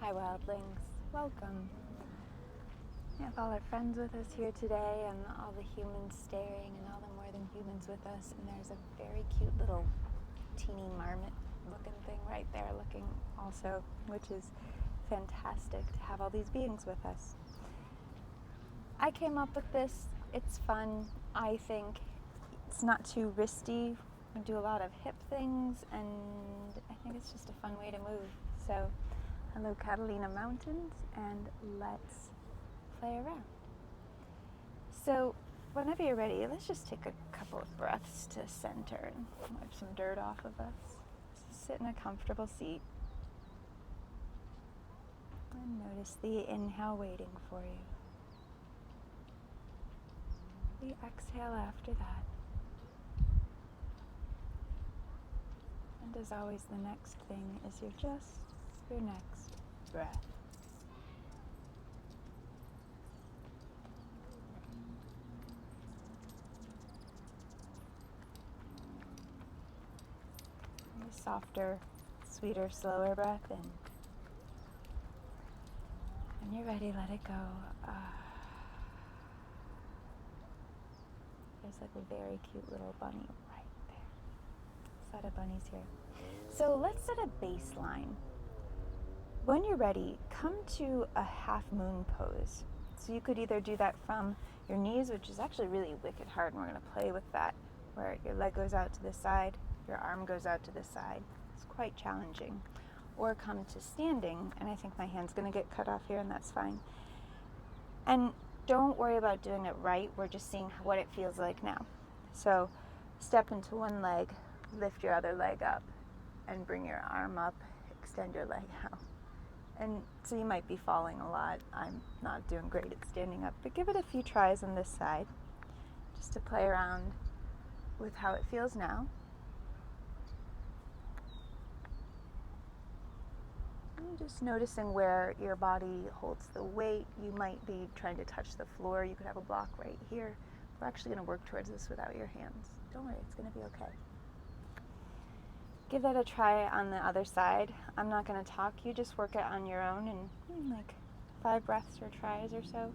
Hi wildlings, welcome. We have all our friends with us here today and all the humans staring and all the more than humans with us, and there's a very cute little teeny marmot looking thing right there looking also, which is fantastic to have all these beings with us. I came up with this, it's fun, I think. It's not too wristy. We do a lot of hip things, and I think it's just a fun way to move. So, hello Catalina Mountains, and let's play around. So, whenever you're ready, let's just take a couple of breaths to center and wipe some dirt off of us. So sit in a comfortable seat. And notice the inhale waiting for you. The exhale after that. And as always, the next thing is your next breath. A softer, sweeter, slower breath in. When you're ready, let it go. There's like a very cute little bunny right there. Set of bunnies here. So let's set a baseline. When you're ready, come to a half moon pose. So you could either do that from your knees, which is actually really wicked hard, and we're going to play with that, where your leg goes out to the side, your arm goes out to the side. It's quite challenging. Or come to standing, and I think my hand's going to get cut off here, and that's fine. And don't worry about doing it right, we're just seeing what it feels like now. So step into one leg, lift your other leg up, and bring your arm up, extend your leg out. And so you might be falling a lot. I'm not doing great at standing up, but give it a few tries on this side, just to play around with how it feels now. And just noticing where your body holds the weight. You might be trying to touch the floor. You could have a block right here. We're actually going to work towards this without your hands. Don't worry, it's going to be okay. Give that a try on the other side. I'm not going to talk. You just work it on your own in like 5 breaths or tries or so.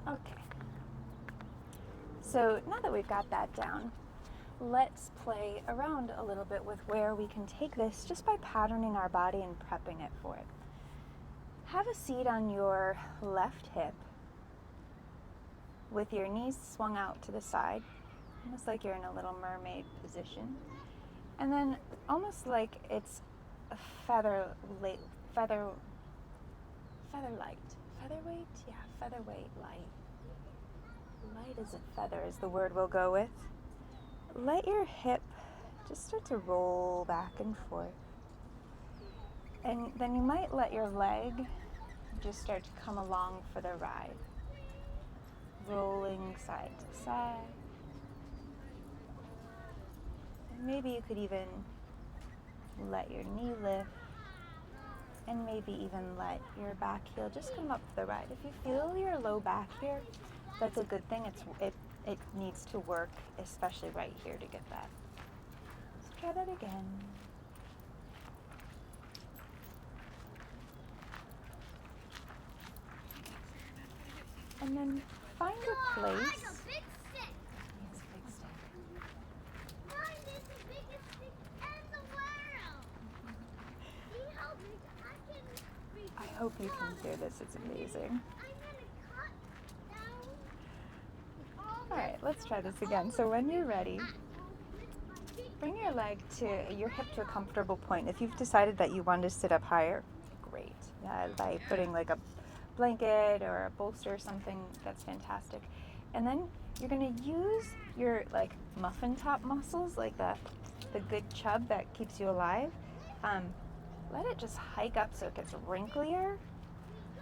Okay. So now that we've got that down, let's play around a little bit with where we can take this just by patterning our body and prepping it for it. Have a seat on your left hip with your knees swung out to the side, almost like you're in a little mermaid position. And then almost like it's a featherweight light. Light as a feather is the word we'll go with. Let your hip just start to roll back and forth. And then you might let your leg just start to come along for the ride. Rolling side to side. And maybe you could even let your knee lift. And maybe even let your back heel just come up for the ride. If you feel your low back here, that's a good thing. It needs to work, especially right here, to get that. Let's try that again. And then find a place. I got a big stick. It's a big stick. Mine is the biggest stick in the world. See how big I can reach. I hope you can hear this. It's amazing. I'm gonna cut down. All right, let's try this again. So when you're ready, bring your leg to your hip to a comfortable point. If you've decided that you want to sit up higher, great. By putting like a blanket or a bolster or something, that's fantastic. And then you're going to use your like muffin top muscles, like the good chub that keeps you alive. Let it just hike up so it gets wrinklier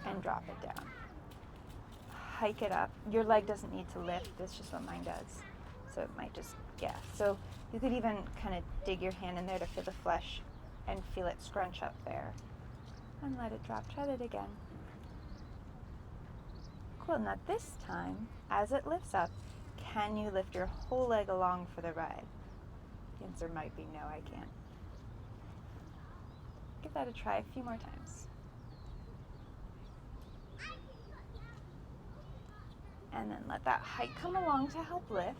and drop it down. Hike it up. Your leg doesn't need to lift. That's just what mine does. So it might just, yeah. So you could even kind of dig your hand in there to feel the flesh and feel it scrunch up there. And let it drop. Try that again. Cool. Now this time, as it lifts up, can you lift your whole leg along for the ride? The answer might be no, I can't. Give that a try a few more times. And then let that height come along to help lift.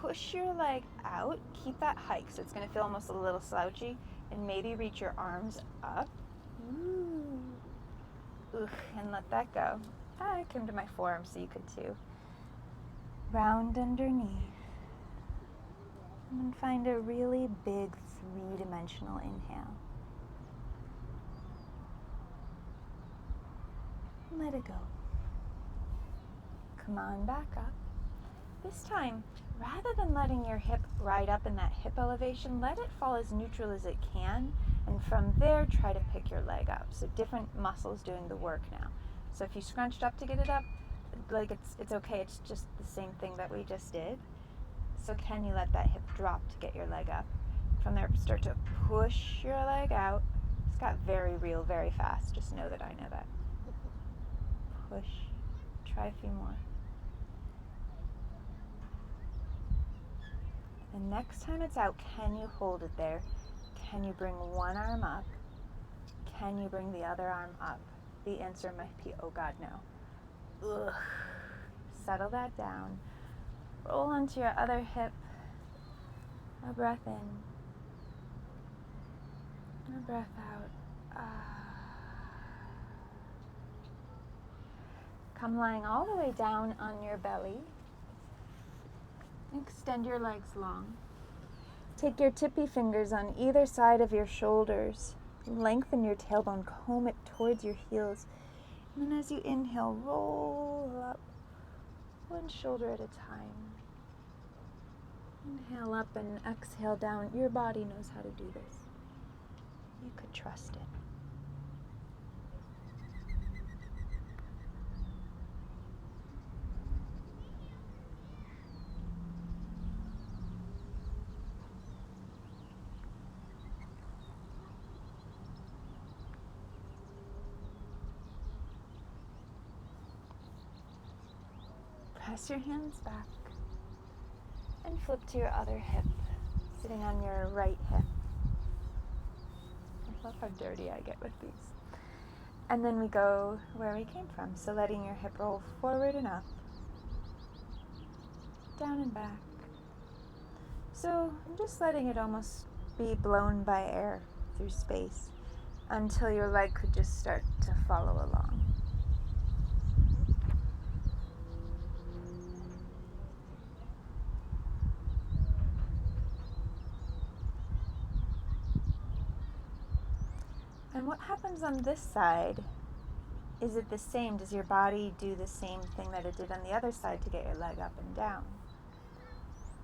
Push your leg out. Keep that hike, so it's going to feel almost a little slouchy. And maybe reach your arms up. Ooh. Ooh, and let that go. I came to my forearm, so you could too. Round underneath. And then find a really big three-dimensional inhale. Let it go. Come on back up. This time, rather than letting your hip ride up in that hip elevation, let it fall as neutral as it can, and from there try to pick your leg up. So different muscles doing the work now. So if you scrunched up to get it up, like it's okay, it's just the same thing that we just did. So can you let that hip drop to get your leg up? From there, start to push your leg out. It's got very real, very fast. Just know that I know that. Push. Try a few more. And next time it's out, can you hold it there? Can you bring one arm up? Can you bring the other arm up? The answer might be, oh God, no. Ugh. Settle that down. Roll onto your other hip. A breath in. A breath out. Come lying all the way down on your belly. Extend your legs long. Take your tippy fingers on either side of your shoulders. Lengthen your tailbone, comb it towards your heels. And then as you inhale, roll up one shoulder at a time. Inhale up and exhale down. Your body knows how to do this. You could trust it. Press your hands back and flip to your other hip, sitting on your right hip. I love how dirty I get with these. And then we go where we came from. So letting your hip roll forward and up, down and back. So I'm just letting it almost be blown by air through space until your leg could just start to follow along. And what happens on this side? Is it the same? Does your body do the same thing that it did on the other side to get your leg up and down?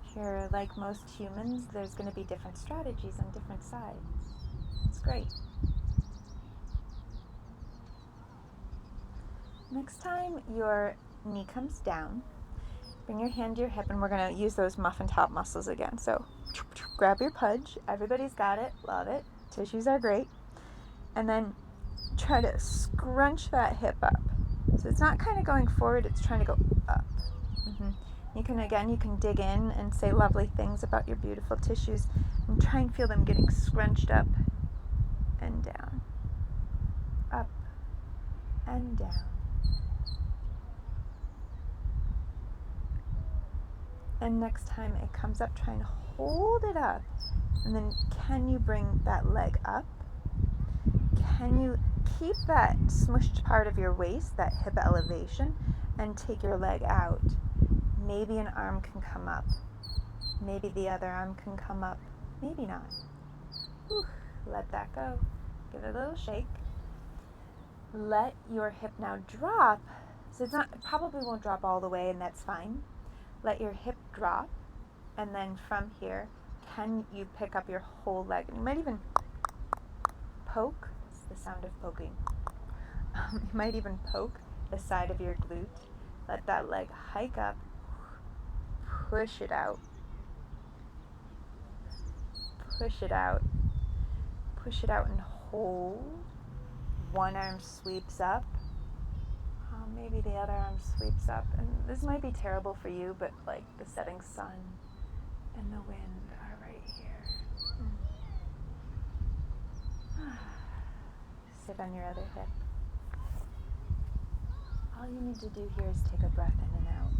If you're like most humans, there's going to be different strategies on different sides. It's great. Next time your knee comes down, bring your hand to your hip, and we're going to use those muffin top muscles again. So grab your pudge. Everybody's got it. Love it. Tissues are great. And then try to scrunch that hip up. So it's not kind of going forward, it's trying to go up. You can dig in and say lovely things about your beautiful tissues and try and feel them getting scrunched up and down. Up and down. And next time it comes up, try and hold it up. And then can you bring that leg up? Can you keep that smushed part of your waist, that hip elevation, and take your leg out? Maybe an arm can come up. Maybe the other arm can come up. Maybe not. Whew. Let that go. Give it a little shake. Let your hip now drop. So it probably won't drop all the way, and that's fine. Let your hip drop, and then from here, can you pick up your whole leg? And you might even poke. The sound of poking. You might even poke the side of your glute. Let that leg hike up. push it out. Push it out. Push it out and hold. One arm sweeps up. Maybe the other arm sweeps up. And this might be terrible for you, but like the setting sun and the wind are right here. Sit on your other hip. All you need to do here is take a breath in and out.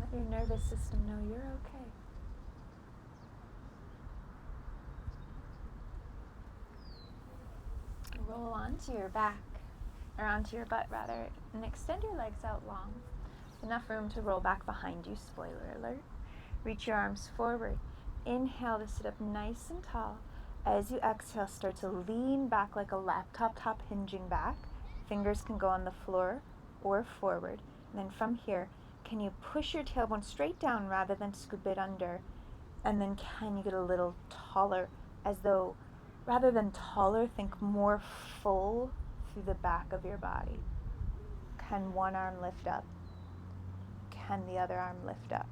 Let your nervous system know you're okay. Roll onto your back, or onto your butt rather, and extend your legs out long. Enough room to roll back behind you, spoiler alert. Reach your arms forward. Inhale to sit up nice and tall. As you exhale, start to lean back like a laptop top hinging back. Fingers can go on the floor or forward. And then from here, can you push your tailbone straight down rather than scoop it under? And then can you get a little taller, as though rather than taller, think more full through the back of your body. Can one arm lift up? Can the other arm lift up?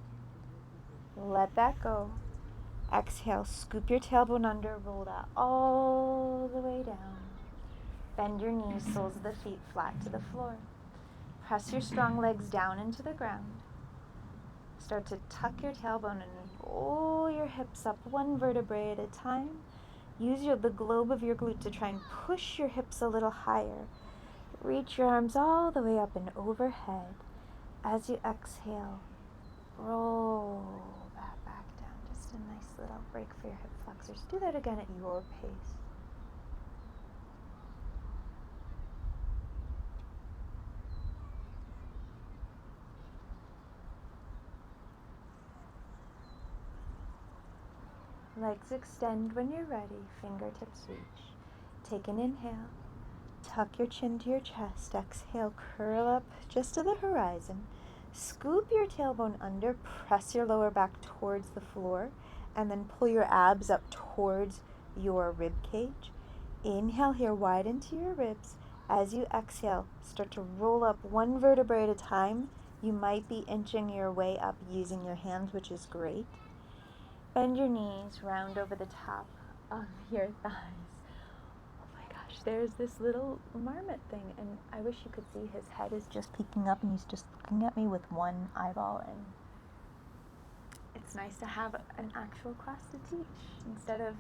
Let that go. Exhale, scoop your tailbone under, roll that all the way down. Bend your knees, soles of the feet flat to the floor. Press your strong legs down into the ground. Start to tuck your tailbone and roll your hips up one vertebrae at a time. Use the globe of your glute to try and push your hips a little higher. Reach your arms all the way up and overhead. As you exhale, roll that back down. Just a nice little break for your hip flexors. Do that again at your pace. Legs extend when you're ready, fingertips reach. Take an inhale, tuck your chin to your chest, exhale, curl up just to the horizon. Scoop your tailbone under, press your lower back towards the floor, and then pull your abs up towards your rib cage. Inhale here, widen to your ribs. As you exhale, start to roll up one vertebrae at a time. You might be inching your way up using your hands, which is great. Bend your knees, round over the top of your thighs. Oh my gosh, there's this little marmot thing, and I wish you could see his head is just peeking up, and he's just looking at me with one eyeball, and it's nice to have an actual class to teach instead of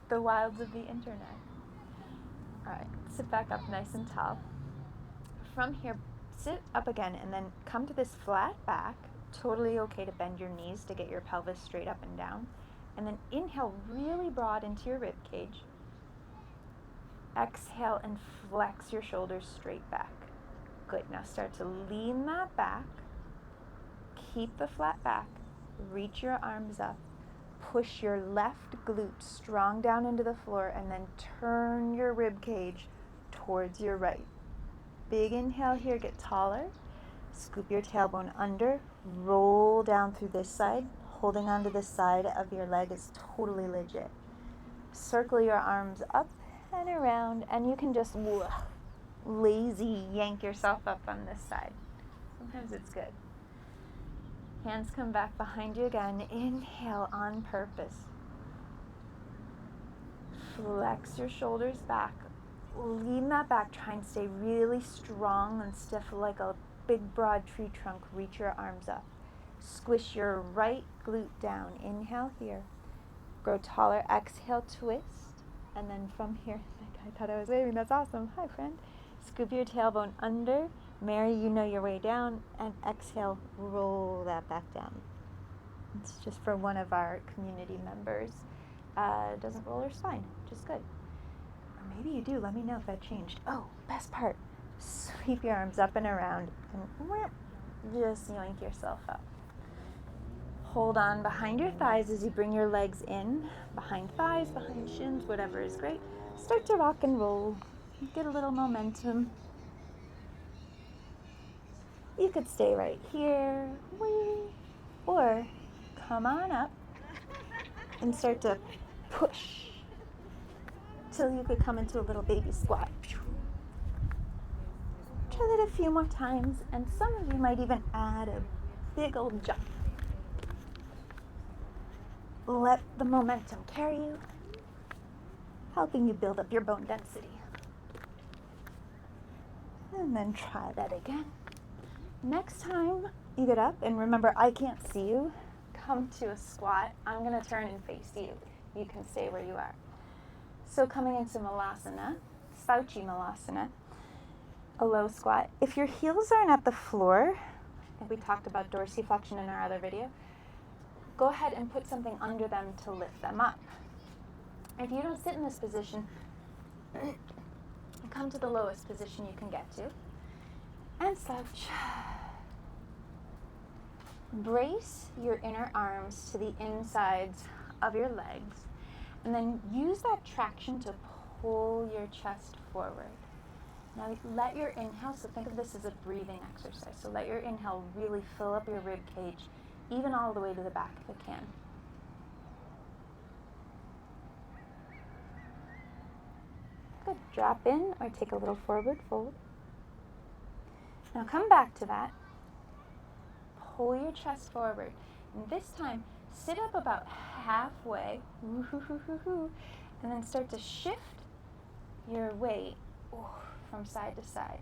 the wilds of the internet. All right, sit back up nice and tall. From here, sit up again, and then come to this flat back. Totally okay to bend your knees to get your pelvis straight up and down. And then inhale really broad into your rib cage. Exhale and flex your shoulders straight back. Good. Now start to lean that back. Keep the flat back. Reach your arms up. Push your left glute strong down into the floor, and then turn your rib cage towards your right. Big inhale here, get taller. Scoop your tailbone under, roll down through this side. Holding onto the side of your leg is totally legit. Circle your arms up and around, and you can just lazy yank yourself up on this side. Sometimes it's good. Hands come back behind you again. Inhale on purpose. Flex your shoulders back. Lean that back. Try and stay really strong and stiff like a big broad tree trunk. Reach your arms up. Squish your right glute down. Inhale here. Grow taller. Exhale, twist. And then from here, I thought I was waving. That's awesome. Hi, friend. Scoop your tailbone under. Mary, you know your way down. And exhale, roll that back down. It's just for one of our community members. Doesn't roll her spine, which is good. Or maybe you do. Let me know if that changed. Oh, best part. Sweep your arms up and around and just yoink yourself up. Hold on behind your thighs as you bring your legs in, behind thighs, behind shins, whatever is great. Start to rock and roll. Get a little momentum. You could stay right here, or come on up and start to push till you could come into a little baby squat. with it a few more times, and some of you might even add a big old jump. Let the momentum carry you, helping you build up your bone density. And then try that again. Next time you get up, and remember, I can't see you, come to a squat. I'm going to turn and face you. You can stay where you are. So coming into Malasana, slouchy Malasana, a low squat. If your heels aren't at the floor, and we talked about dorsiflexion in our other video, go ahead and put something under them to lift them up. If you don't sit in this position, come to the lowest position you can get to, and slouch. Brace your inner arms to the insides of your legs, and then use that traction to pull your chest forward. Now let your inhale, so think of this as a breathing exercise, so let your inhale really fill up your rib cage, even all the way to the back if it can. Good. Drop in or take a little forward fold. Now come back to that. Pull your chest forward. And this time, sit up about halfway, and then start to shift your weight from side to side.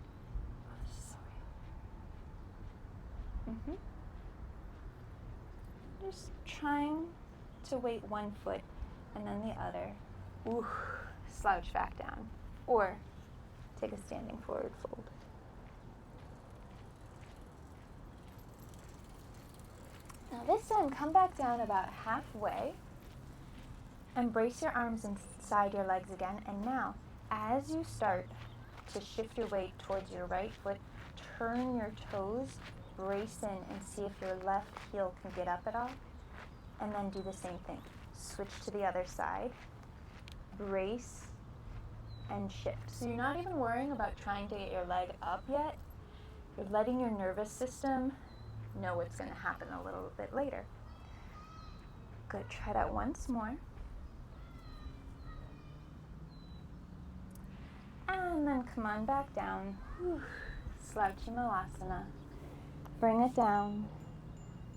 Just trying to weight one foot and then the other. Slouch back down. Or take a standing forward fold. Now this time, come back down about halfway and brace your arms inside your legs again. And now, as you start to shift your weight towards your right foot, turn your toes, brace in, and see if your left heel can get up at all. And then do the same thing. Switch to the other side, brace, and shift. So you're not even worrying about trying to get your leg up yet. You're letting your nervous system know what's going to happen a little bit later. Good. Try that once more. And then come on back down. Slouchy Malasana. Bring it down.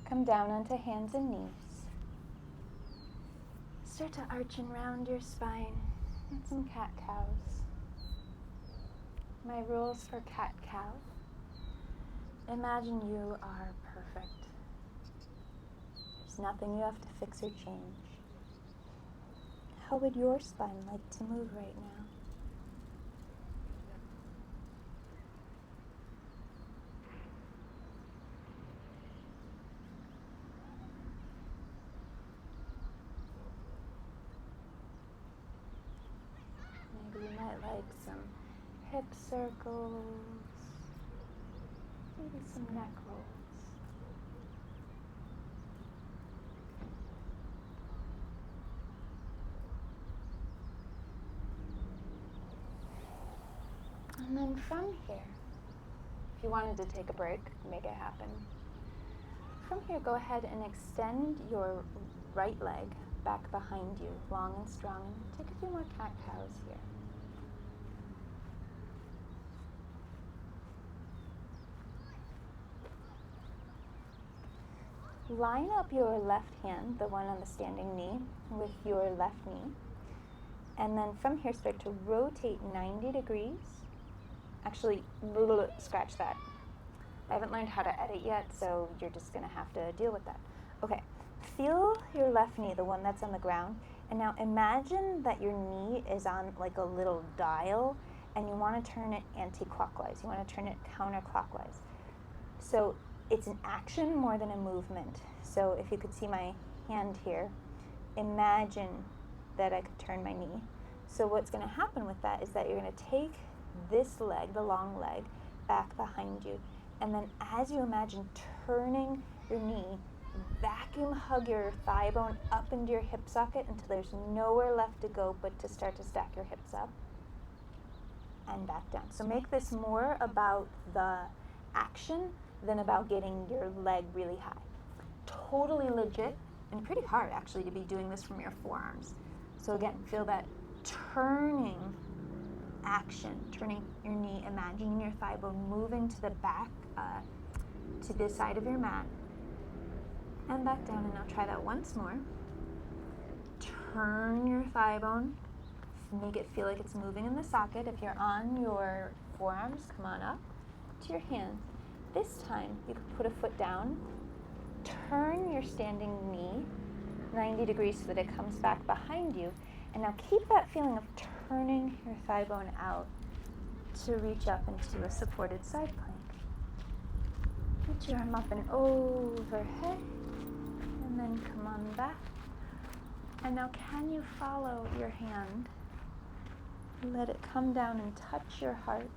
Come down onto hands and knees. Start to arch and round your spine. And some cat-cows. My rules for cat-cow. Imagine you are perfect. There's nothing you have to fix or change. How would your spine like to move right now? Maybe you might like some hip circles. Maybe some neck rolls. And then from here, if you wanted to take a break, make it happen. From here, go ahead and extend your right leg back behind you, long and strong. Take a few more cat-cows here. Line up your left hand, the one on the standing knee, with your left knee. And then from here, start to rotate 90 degrees. Actually, scratch that. I haven't learned how to edit yet, so you're just going to have to deal with that. Okay, feel your left knee, the one that's on the ground. And now imagine that your knee is on like a little dial, and you want to turn it anti-clockwise. You want to turn it counterclockwise. So it's an action more than a movement. So if you could see my hand here, imagine that I could turn my knee. So what's going to happen with that is that you're going to take this leg, the long leg, back behind you. And then as you imagine turning your knee, vacuum hug your thigh bone up into your hip socket until there's nowhere left to go but to start to stack your hips up and back down. So make this more about the action than about getting your leg really high. Totally legit and pretty hard actually to be doing this from your forearms. So again, feel that turning action, turning your knee, imagining your thigh bone moving to the back, to the side of your mat, and back down. And now try that once more. Turn your thigh bone, make it feel like it's moving in the socket. If you're on your forearms, come on up to your hands. This time, you can put a foot down, turn your standing knee 90 degrees so that it comes back behind you, and now keep that feeling of turning your thigh bone out to reach up into a supported side plank. Put your arm up and overhead, and then come on back. And now can you follow your hand? Let it come down and touch your heart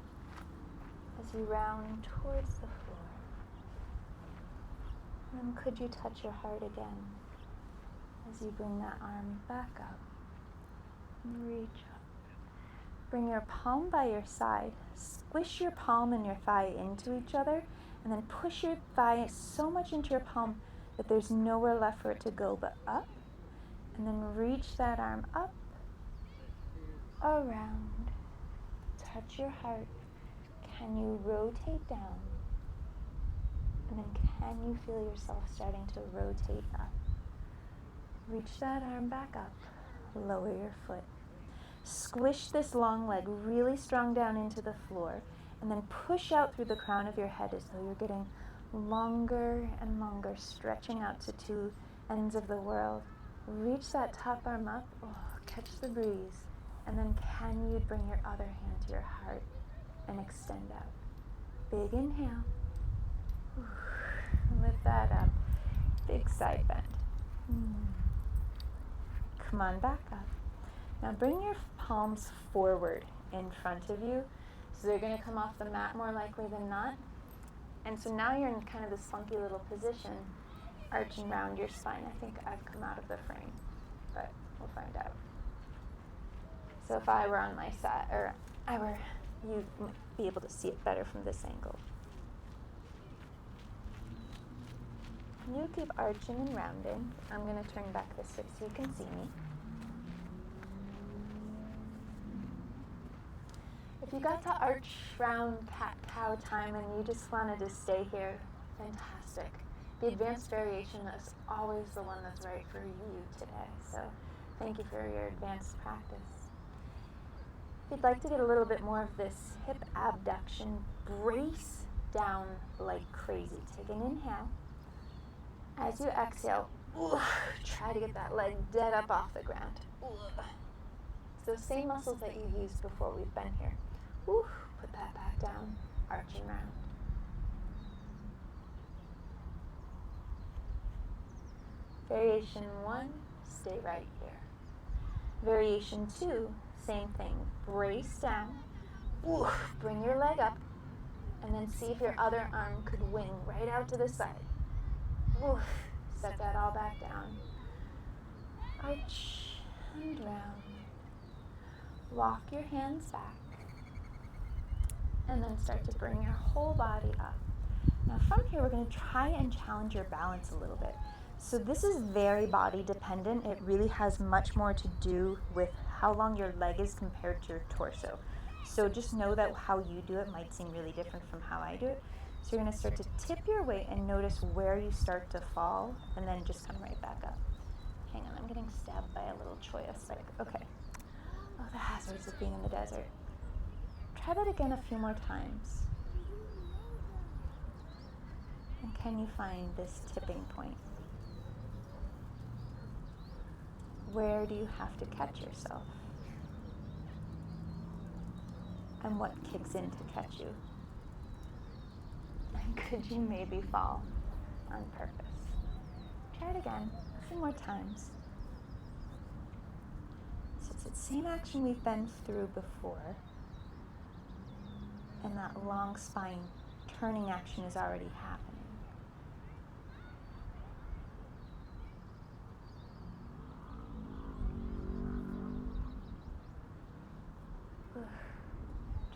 as you round towards the floor. And could you touch your heart again as you bring that arm back up? Reach up. Bring your palm by your side. Squish your palm and your thigh into each other, and then push your thigh so much into your palm that there's nowhere left for it to go but up. And then reach that arm up, around, touch your heart. Can you rotate down? And then can you feel yourself starting to rotate up? Reach that arm back up, lower your foot. Squish this long leg really strong down into the floor, and then push out through the crown of your head as though you're getting longer and longer, stretching out to two ends of the world. Reach that top arm up, catch the breeze, and then can you bring your other hand to your heart and extend out? Big inhale. Lift that up. Big side bend. Come on back up. Now bring your palms forward in front of you. So they're going to come off the mat more likely than not. And so now you're in kind of this funky little position, arching round your spine. I think I've come out of the frame, but we'll find out. So if I were on my side, or you'd be able to see it better from this angle. You keep arching and rounding. I'm going to turn back this way so you can see me. If you got to arch, round, cat-cow time and you just wanted to stay here, fantastic. The advanced variation is always the one that's right for you today. So thank you for your advanced practice. If you'd like to get a little bit more of this hip abduction, brace down like crazy. Take an inhale. As you exhale, try to get that leg dead up off the ground. It's those same muscles that you've used before we've been here. Put that back down, arching round. Variation 1, stay right here. Variation 2, same thing. Brace down, bring your leg up, and then see if your other arm could wing right out to the side. Set that all back down. Arch and round. Walk your hands back. And then start to bring your whole body up. Now from here, we're going to try and challenge your balance a little bit. So this is very body dependent. It really has much more to do with how long your leg is compared to your torso. So just know that how you do it might seem really different from how I do it. So you're going to start to tip your weight and notice where you start to fall, and then just come right back up. Hang on, I'm getting stabbed by a little choya spike. Okay. Oh, the hazards of being in the desert. Try that again a few more times. And can you find this tipping point? Where do you have to catch yourself? And what kicks in to catch you? And could you maybe fall on purpose? Try it again, a few more times. So it's the same action we've been through before. And that long spine turning action is already happening.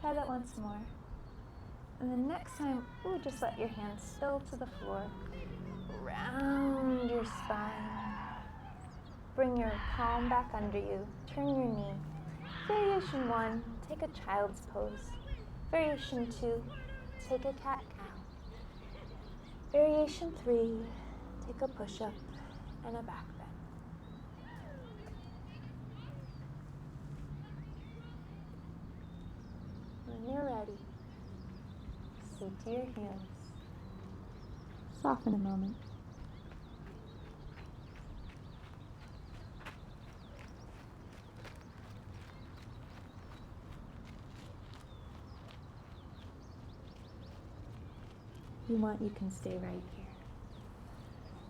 Try that once more. And then next time, just let your hands spill to the floor. Round your spine. Bring your palm back under you. Turn your knee. Variation 1, take a child's pose. Variation 2, take a cat-cow. Variation 3, take a push-up and a back bend. When you're ready, seat to your heels. Soften a moment. If you want, you can stay right here.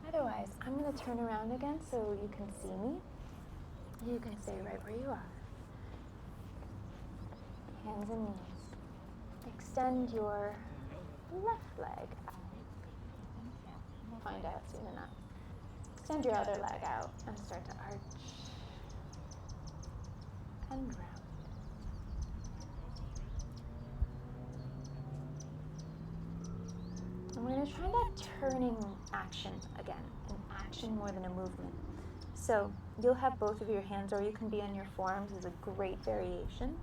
Otherwise, I'm going to turn around again so you can see me. You can stay right where you are. Hands and knees. Extend your left leg out. We'll find out soon enough. Extend your other leg out and start to arch and round. And we're going to try that turning action again, an action more than a movement. So you'll have both of your hands, or you can be on your forearms, is a great variation.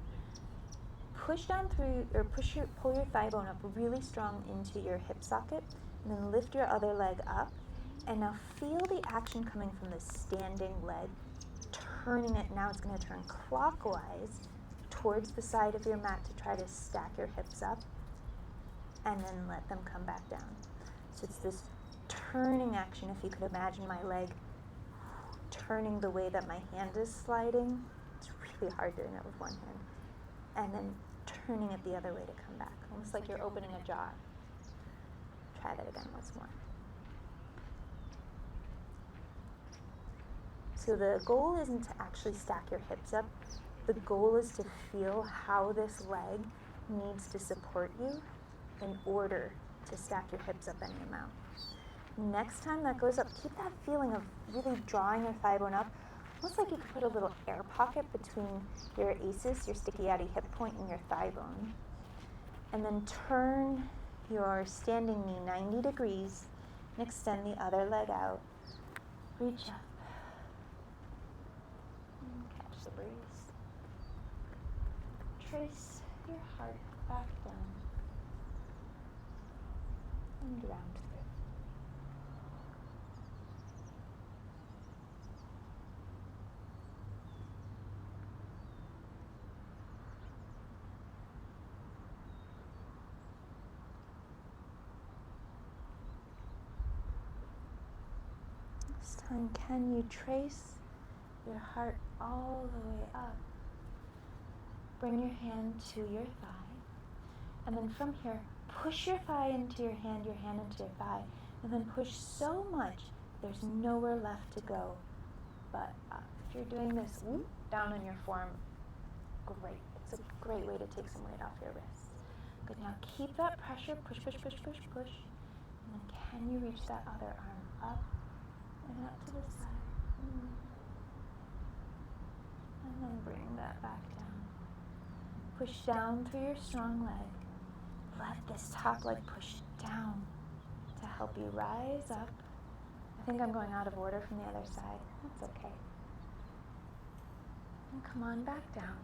Push down through, or pull your thigh bone up really strong into your hip socket, and then lift your other leg up. And now feel the action coming from the standing leg, turning it. Now it's going to turn clockwise towards the side of your mat to try to stack your hips up, and then let them come back down. So it's this turning action. If you could imagine my leg turning the way that my hand is sliding, it's really hard doing it with one hand, and then turning it the other way to come back, almost like you're opening a jar. Try that again once more. So the goal isn't to actually stack your hips up. The goal is to feel how this leg needs to support you in order to stack your hips up any amount. Next time that goes up, keep that feeling of really drawing your thigh bone up, almost like you could put a little air pocket between your ACEs, your sticky outy hip point, and your thigh bone. And then turn your standing knee 90 degrees and extend the other leg out. Reach up. And catch the breeze. Trace your heart back down and round through. This time, can you trace your heart all the way up? Bring your hand to your thigh, and then from here, push your thigh into your hand into your thigh, and then push so much there's nowhere left to go but up. If you're doing this down on your forearm, great. It's a great way to take some weight off your wrists. Good, now keep that pressure, push, push, push, push, push, and then can you reach that other arm up and up to the side? And then bring that back down. Push down through your strong leg. Let this top leg push down to help you rise up. I think I'm going out of order from the other side. That's okay. And come on back down.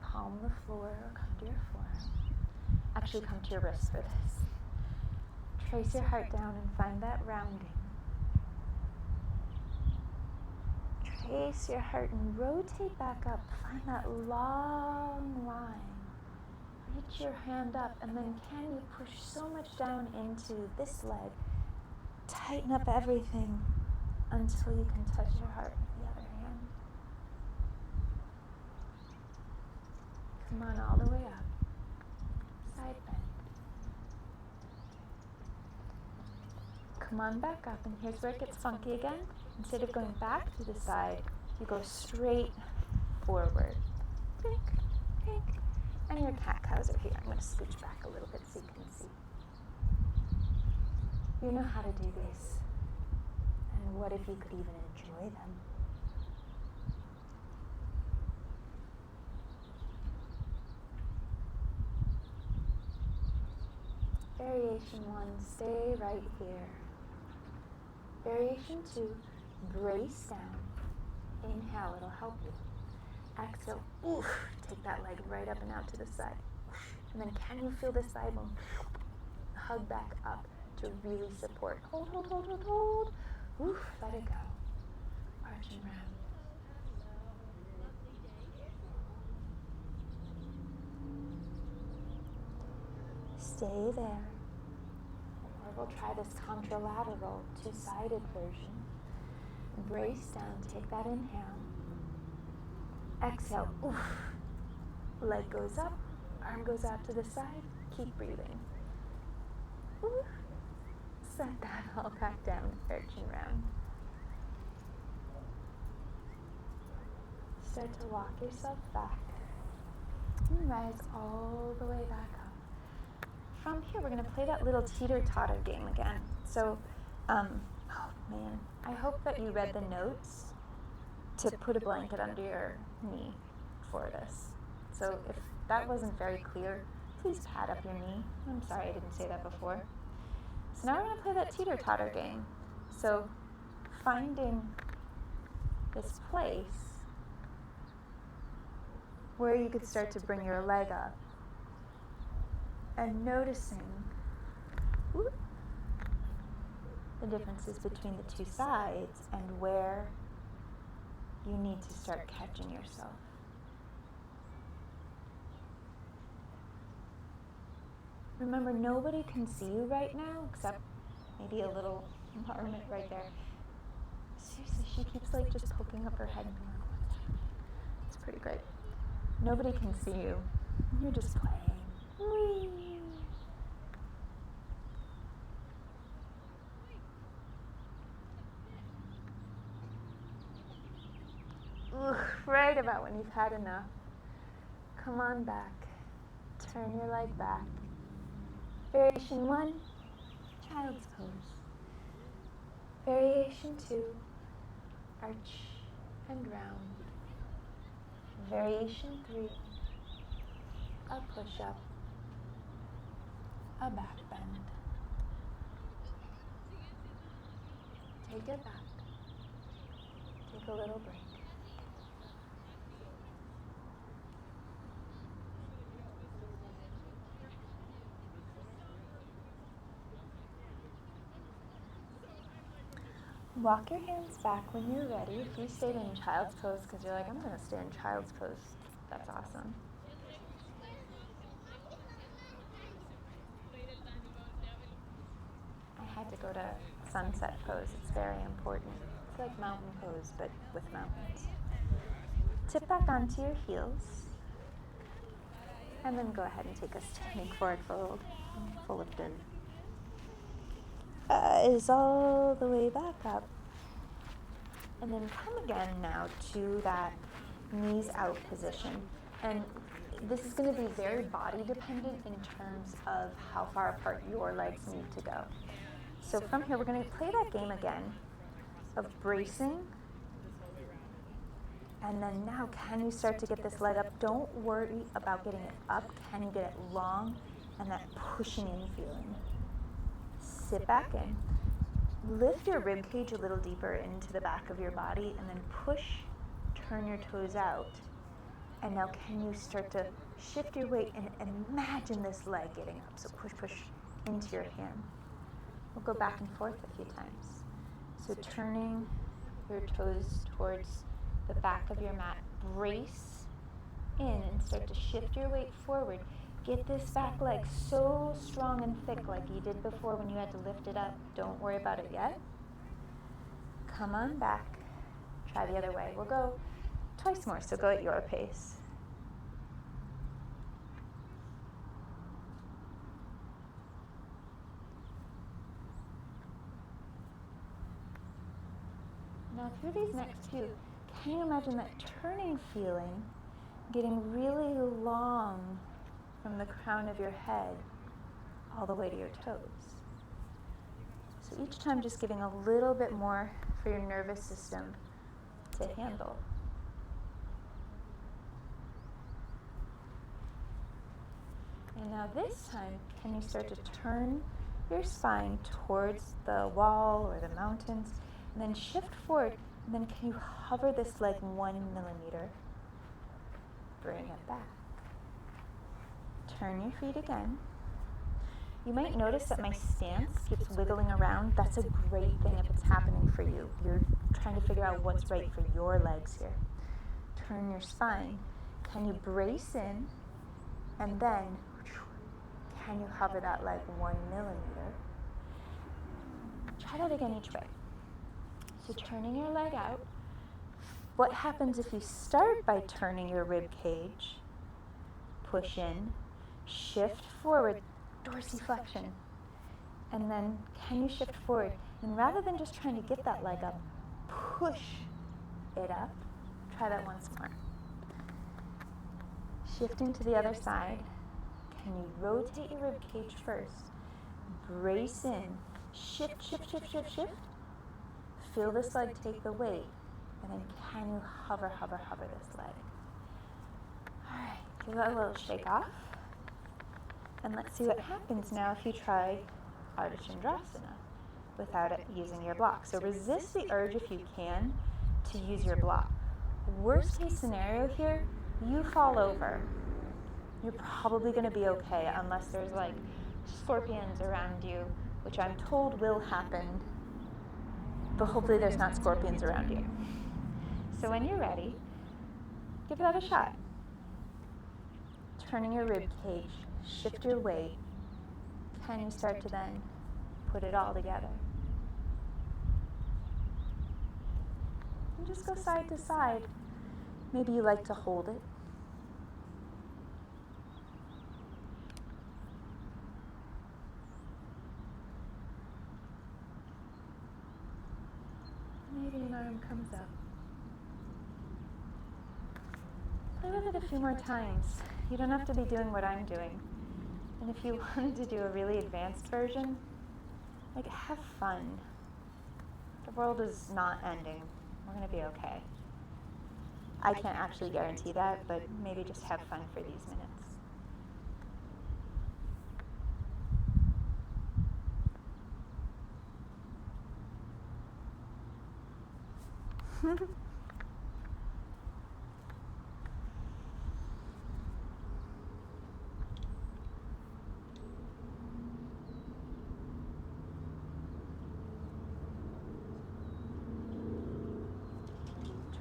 Palm the floor or come to your forearm. Actually, come to your wrist for this. Trace your heart down and find that rounding. Trace your heart and rotate back up. Find that long line. Reach your hand up, and then can you push so much down into this leg? Tighten up everything until you can touch your heart with the other hand. Come on all the way up. Side bend. Come on back up, and here's where it gets funky again. Instead of going back to the side, you go straight forward. Pink, pink. And your cat-cows are here. I'm going to scooch back a little bit so you can see. You know how to do this. And what if you could even enjoy them? Variation 1, stay right here. Variation 2, brace down. Inhale, it'll help you. Exhale, oof, take that leg right up and out to the side. And then can you feel this thigh bone hug back up to really support? Hold, hold, hold, hold, hold. Oof, let it go. Arch and round. Stay there. Or we'll try this contralateral, two-sided version. Brace down, take that inhale. Exhale, oof. Leg goes up, arm goes out to the side. Keep breathing. Oof. Set that all back down, arch and round. Start to walk yourself back. And rise all the way back up. From here, we're going to play that little teeter-totter game again. So, oh man, I hope that you read the notes to put a blanket under your knee for this. So if that wasn't very clear, please pad up your knee. I'm sorry I didn't say that before. So now we're going to play that teeter-totter game. So finding this place where you could start to bring your leg up and noticing the differences between the two sides and where you need to start catching yourself. Remember, nobody can see you right now except maybe a little marmot right there. Seriously, she keeps like just poking up her head and being like, what's that? It's pretty great. Nobody can see you. You're just playing. Whee! Right about when you've had enough. Come on back. Turn your leg back. Variation 1, child's pose. Variation 2, arch and round. Variation 3, a push-up, a back bend. Take it back. Take a little break. Walk your hands back when you're ready. If you stayed in child's pose because you're like, I'm going to stay in child's pose, that's awesome. I had to go to sunset pose. It's very important. It's like mountain pose, but with mountains. Tip back onto your heels. And then go ahead and take a standing forward fold. Full of dirt. Is all the way back up. And then come again now to that knees out position. And this is going to be very body dependent in terms of how far apart your legs need to go. So from here, we're going to play that game again of bracing. And then now, can you start to get this leg up? Don't worry about getting it up. Can you get it long and that pushing in feeling? Sit back in. Lift your rib cage a little deeper into the back of your body and then push, turn your toes out. And now can you start to shift your weight and imagine this leg getting up. So push, push into your hand. We'll go back and forth a few times. So turning your toes towards the back of your mat. Brace in and start to shift your weight forward. Get this back leg so strong and thick like you did before when you had to lift it up. Don't worry about it yet. Come on back. Try the other way. We'll go twice more, so go at your pace. Now through these next few, can you imagine that turning feeling getting really long from the crown of your head all the way to your toes? So each time just giving a little bit more for your nervous system to handle. And now this time, can you start to turn your spine towards the wall or the mountains, and then shift forward, and then can you hover this leg 1 millimeter bring it back. Turn your feet again. You might notice that my stance keeps wiggling around. That's a great thing if it's happening for you. You're trying to figure out what's right for your legs here. Turn your spine. Can you brace in? And then, can you hover that leg 1 millimeter? Try that again each way. So turning your leg out. What happens if you start by turning your rib cage? Push in, shift forward, dorsiflexion. And then can you shift forward? And rather than just trying to get that leg up, push it up. Try that once more. Shifting to the other side. Can you rotate your rib cage first? Brace in. Shift, shift, shift, shift, shift. Feel this leg take the weight. And then can you hover this leg? All right, give that a little shake off. And let's see what happens now if you try Ardha Chandrasana without using your block. So resist the urge if you can to use your block. Worst case scenario here, you fall over. You're probably going to be okay unless there's like scorpions around you, which I'm told will happen, but hopefully there's not scorpions around you. So when you're ready, give that a shot. Turning your rib cage, shift your weight. Can you start to then put it all together? And just go side to side. Maybe you like to hold it. Maybe an arm comes up. Play with it a few more times. You don't have to be doing what I'm doing. And if you wanted to do a really advanced version, like have fun. The world is not ending. We're going to be okay. I can't actually guarantee that, but maybe just have fun for these minutes.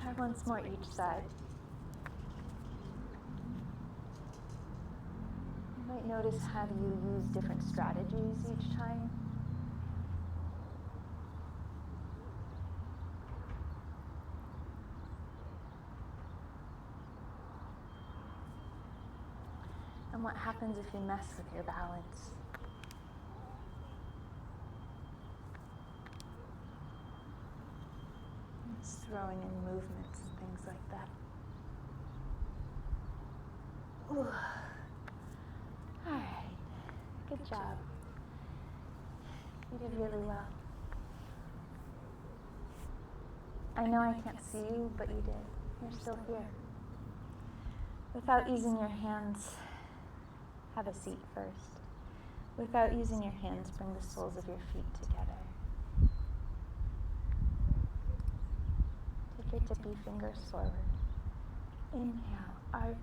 Try once more each side. You might notice how you use different strategies each time. And what happens if you mess with your balance? Just throwing in movements and things like that. Ooh. All right, good job. You did really well. I know I can't see you, but you did. You're still here. Without using your hands, have a seat first. Without using your hands, bring the soles of your feet together. Take your tippy fingers forward. Inhale, arch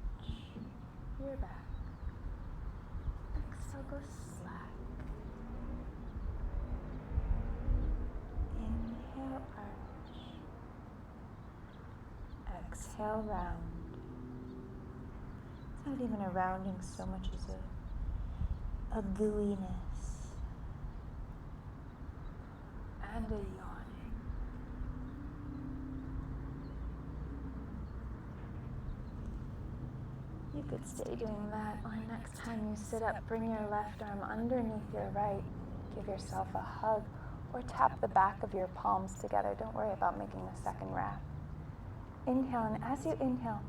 your back. Exhale, go slack. Inhale, arch. Exhale, round. It's not even a rounding so much as a gooiness and a yawning. You could stay doing that, or next time you sit up, bring your left arm underneath your right. Give yourself a hug, or tap the back of your palms together. Don't worry about making a second wrap. Inhale, and as you inhale,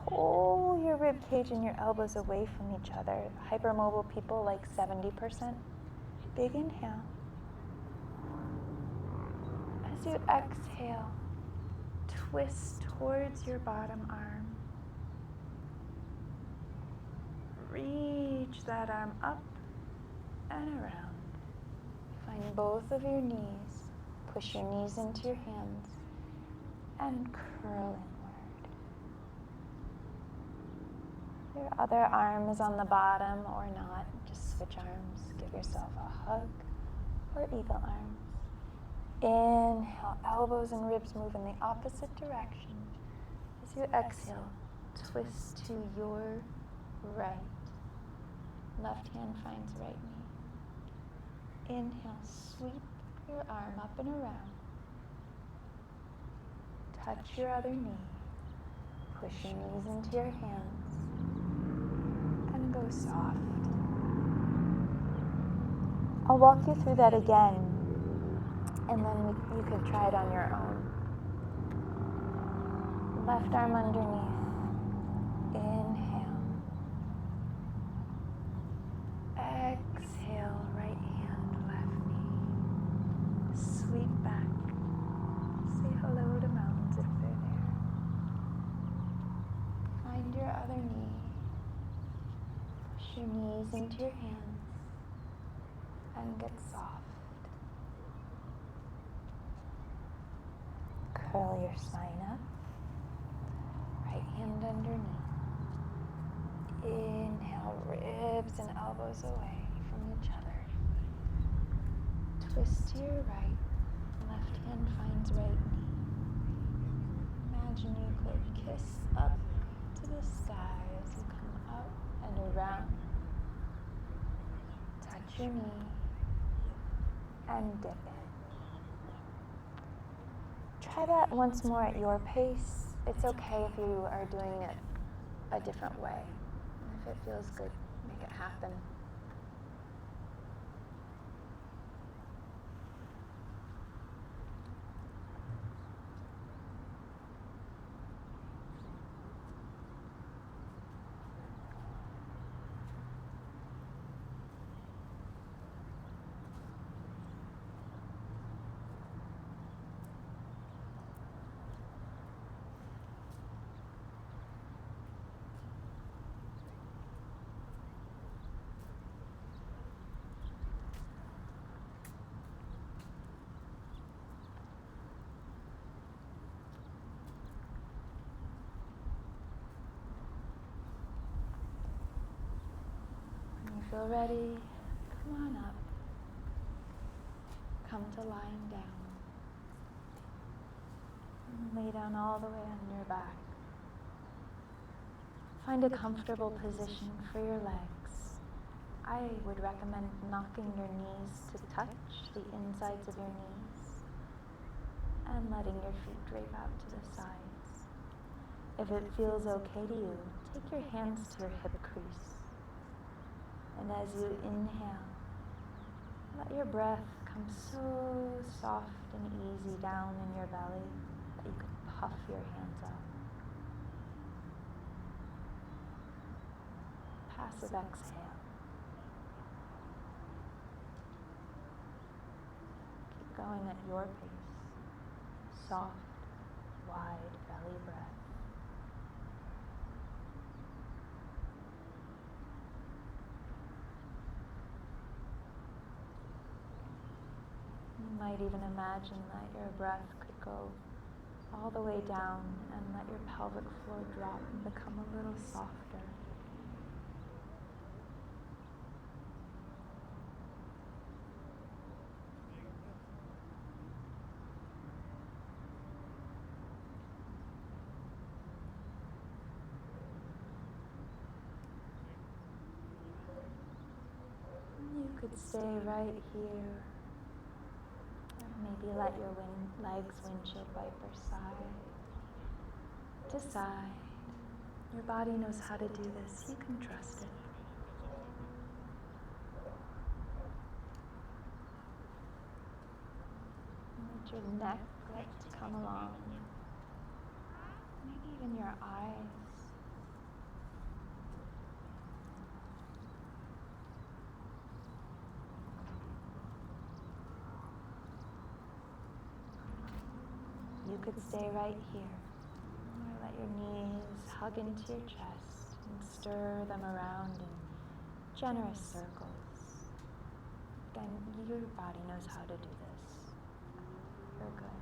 pull your rib cage and your elbows away from each other. Hypermobile people like 70%. Big inhale. As you exhale, twist towards your bottom arm. Reach that arm up and around. Find both of your knees. Push your knees into your hands and curl inward. Your other arm is on the bottom or not. Just switch arms. Give yourself a hug or eagle arms. Inhale, elbows and ribs move in the opposite direction. As you exhale, twist to your right. Left hand finds right knee. Inhale, sweep your arm up and around. Touch your other knee. Push your knees into your hands. And go soft. I'll walk you through that again, and then you can try it on your own. Left arm underneath. Inhale. Exhale, right hand, left knee. Sweep back. Say hello to mountains if they're there. Find your other knee. Push your knees into your hands and get soft. Curl your spine up. Right hand underneath. Inhale, ribs and elbows away from each other. Twist to your right. Left hand finds right knee. Imagine you could kiss up to the sky as you come up and around. Touch your knee and dip it. Try that once more at your pace. It's okay if you are doing it a different way. If it feels good, make it happen. When you feel ready, come on up. Come to lying down. And lay down all the way on your back. Find a comfortable position for your legs. I would recommend knocking your knees to touch the insides of your knees and letting your feet drape out to the sides. If it feels okay to you, take your hands to your hip crease. And as you inhale, let your breath come so soft and easy down in your belly that you can puff your hands up. Passive exhale. Keep going at your pace. Soft, wide belly breath. You might even imagine that your breath could go all the way down and let your pelvic floor drop and become a little softer. You could stay right here. Maybe let your legs windshield wiper side to side. Your body knows how to do this. You can trust it. Let your neck like to come along. Maybe even your eyes. You could stay right here, or let your knees hug into your chest and stir them around in generous circles. Again, your body knows how to do this. You're good.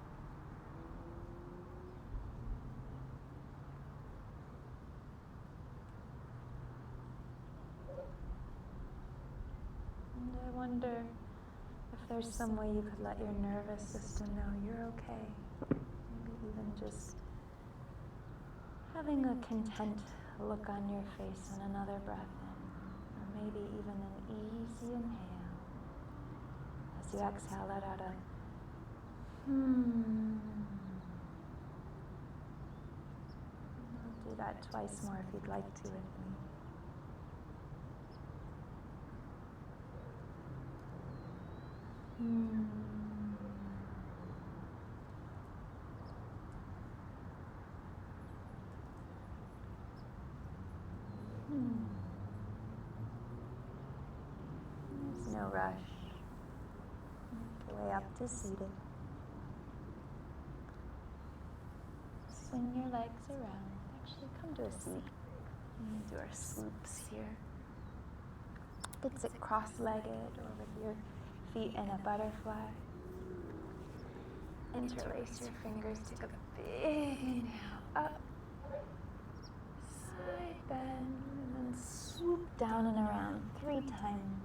wonder if there's some way you could let your nervous system know you're okay. Maybe even just having a content look on your face on another breath in. Or maybe even an easy inhale. As you exhale, let out a I'll do that twice more if you'd like to with me. There's no rush. Make your way up to seated. Swing your legs around. Actually, come to a seat. Do our swoops here. You could sit cross-legged or with your feet in a butterfly. Interlace your fingers. Take a big inhale up. Side bend. And then swoop down and around 3 times.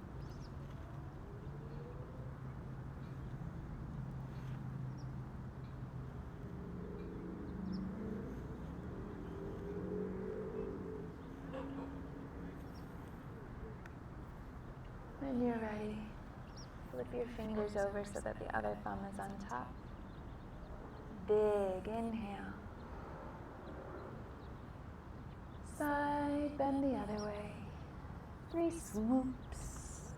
When you're ready, flip your fingers over so that the other thumb is on top. Big inhale. Side bend the other way. 3 swoops.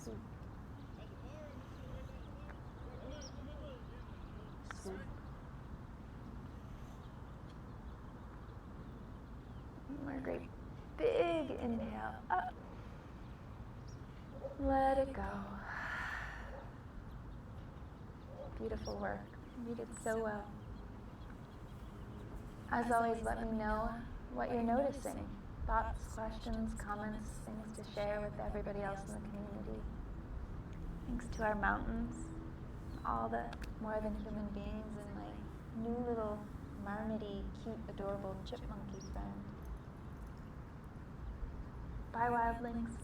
Swoop. Swoop. More great. Big inhale up. Let it go. Beautiful work. You did so well. As always, let me know what you're noticing. Thoughts, questions, comments, things to share with everybody else in the community. Thanks to our mountains, all the more than human beings, and my new little marmoty, cute, adorable chipmunky friend. Bye, wildlings.